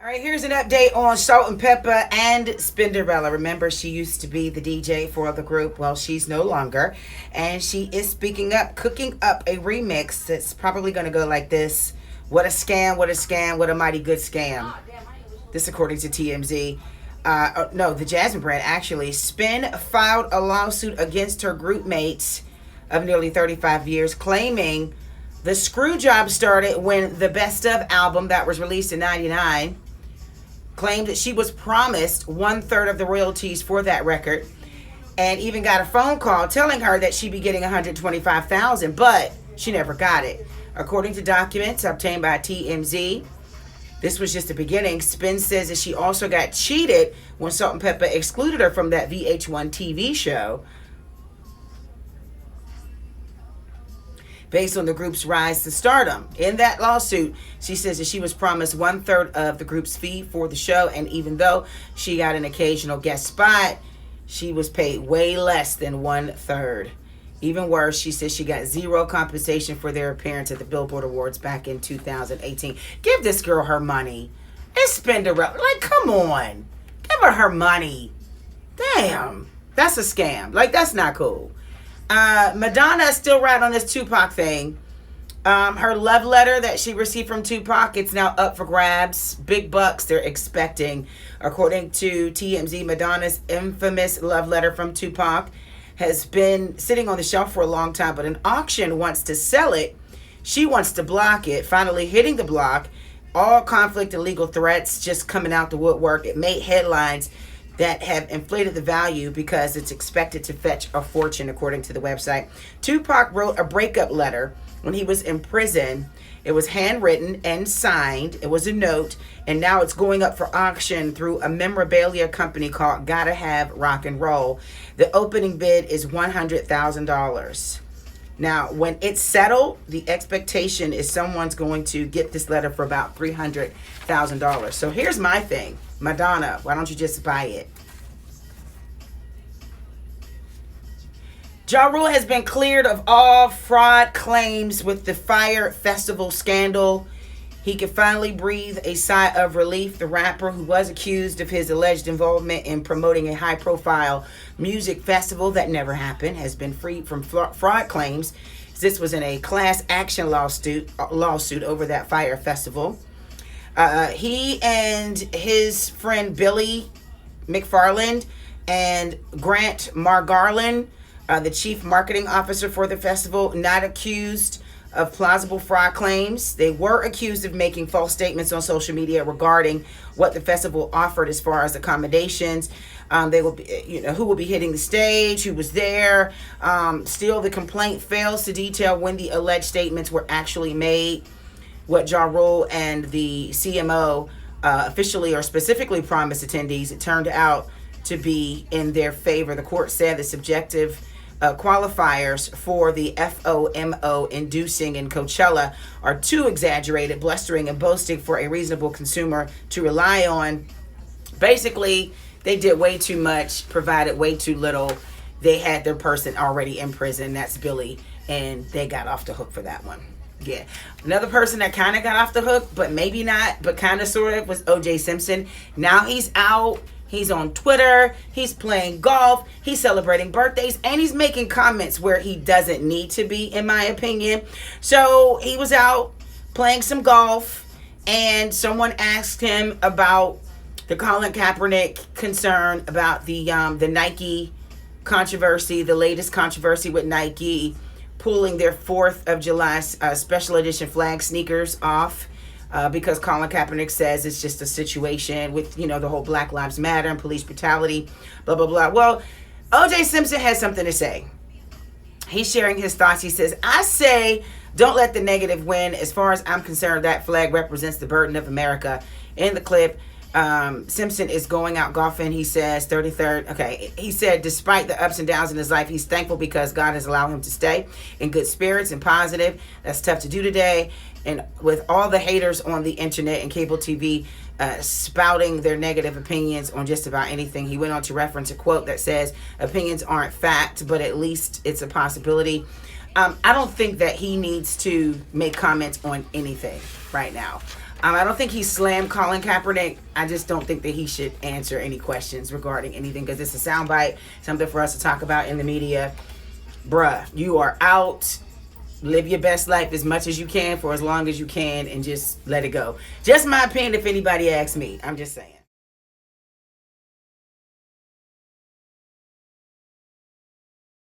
All right, here's an update on Salt and Peppa and Spinderella. Remember, she used to be the DJ for the group. Well, she's no longer. And she is speaking up, cooking up a remix that's probably going to go like this. What a scam, what a scam, what a mighty good scam. This according to TMZ. No, the Jasmine brand actually. Spin filed a lawsuit against her group mates of nearly 35 years, claiming the screw job started when the Best Of album that was released in 99 claimed that she was promised 1/3 of the royalties for that record, and even got a phone call telling her that she'd be getting 125,000, but she never got it. According to documents obtained by TMZ, this was just the beginning. Spin says that she also got cheated when Salt and Peppa excluded her from that VH1 TV show based on the group's rise to stardom. In that lawsuit, she says that she was promised 1/3 of the group's fee for the show, and even though she got an occasional guest spot, she was paid way less than 1/3. Even worse, she says she got zero compensation for their appearance at the Billboard Awards back in 2018. Give this girl her money. It's Spinderella. Like, come on. Give her money. Damn. That's a scam. Like, that's not cool. Madonna is still right on this Tupac thing. Her love letter that she received from Tupac, it's now up for grabs. Big bucks they're expecting. According to TMZ, Madonna's infamous love letter from Tupac has been sitting on the shelf for a long time, but an auction wants to sell it. She wants to block it, finally hitting the block. All conflict and legal threats just coming out the woodwork. It made headlines that have inflated the value because it's expected to fetch a fortune, according to the website. Tupac wrote a breakup letter when he was in prison. It was handwritten and signed. It was a note, and now it's going up for auction through a memorabilia company called Gotta Have Rock and Roll. The opening bid is $100,000. Now, when it's settled, the expectation is someone's going to get this letter for about $300,000. So here's my thing. Madonna, why don't you just buy it? JaRul has been cleared of all fraud claims with the Fyre festival scandal. He can finally breathe a sigh of relief. The rapper, who was accused of his alleged involvement in promoting a high-profile music festival that never happened, has been freed from fraud claims. This was in a class action lawsuit over that Fyre festival. He and his friend Billy McFarland and Grant Margarland, the chief marketing officer for the festival, not accused of plausible fraud claims. They were accused of making false statements on social media regarding what the festival offered as far as accommodations. They will be, who will be hitting the stage, who was there. Still, the complaint fails to detail when the alleged statements were actually made. What JaRul and the CMO officially or specifically promised attendees, it turned out to be in their favor. The court said the subjective qualifiers for the FOMO inducing in Coachella are too exaggerated, blustering, and boasting for a reasonable consumer to rely on. Basically, they did way too much, provided way too little. They had their person already in prison. That's Billy, and they got off the hook for that one. Yeah. Another person that kind of got off the hook, but maybe not, but kind of sort of, was OJ Simpson. Now he's out. He's on Twitter. He's playing golf. He's celebrating birthdays. And he's making comments where he doesn't need to be, in my opinion. So he was out playing some golf, and someone asked him about the Colin Kaepernick concern about the Nike controversy, the latest controversy with Nike pulling their 4th of July special edition flag sneakers off. Because Colin Kaepernick says it's just a situation with, the whole Black Lives Matter and police brutality, blah, blah, blah. Well, O.J. Simpson has something to say. He's sharing his thoughts. He says, I say, don't let the negative win. As far as I'm concerned, that flag represents the burden of America. In the clip, Simpson is going out golfing. He says, 33rd. Okay. He said, despite the ups and downs in his life, he's thankful because God has allowed him to stay in good spirits and positive. That's tough to do today. And with all the haters on the internet and cable TV spouting their negative opinions on just about anything, he went on to reference a quote that says, opinions aren't fact, but at least it's a possibility. I don't think that he needs to make comments on anything right now. I don't think he's slam Colin Kaepernick. I just don't think that he should answer any questions regarding anything because it's a soundbite, something for us to talk about in the media. Bruh, you are out. Live your best life as much as you can for as long as you can and just let it go. Just my opinion if anybody asks me. I'm just saying.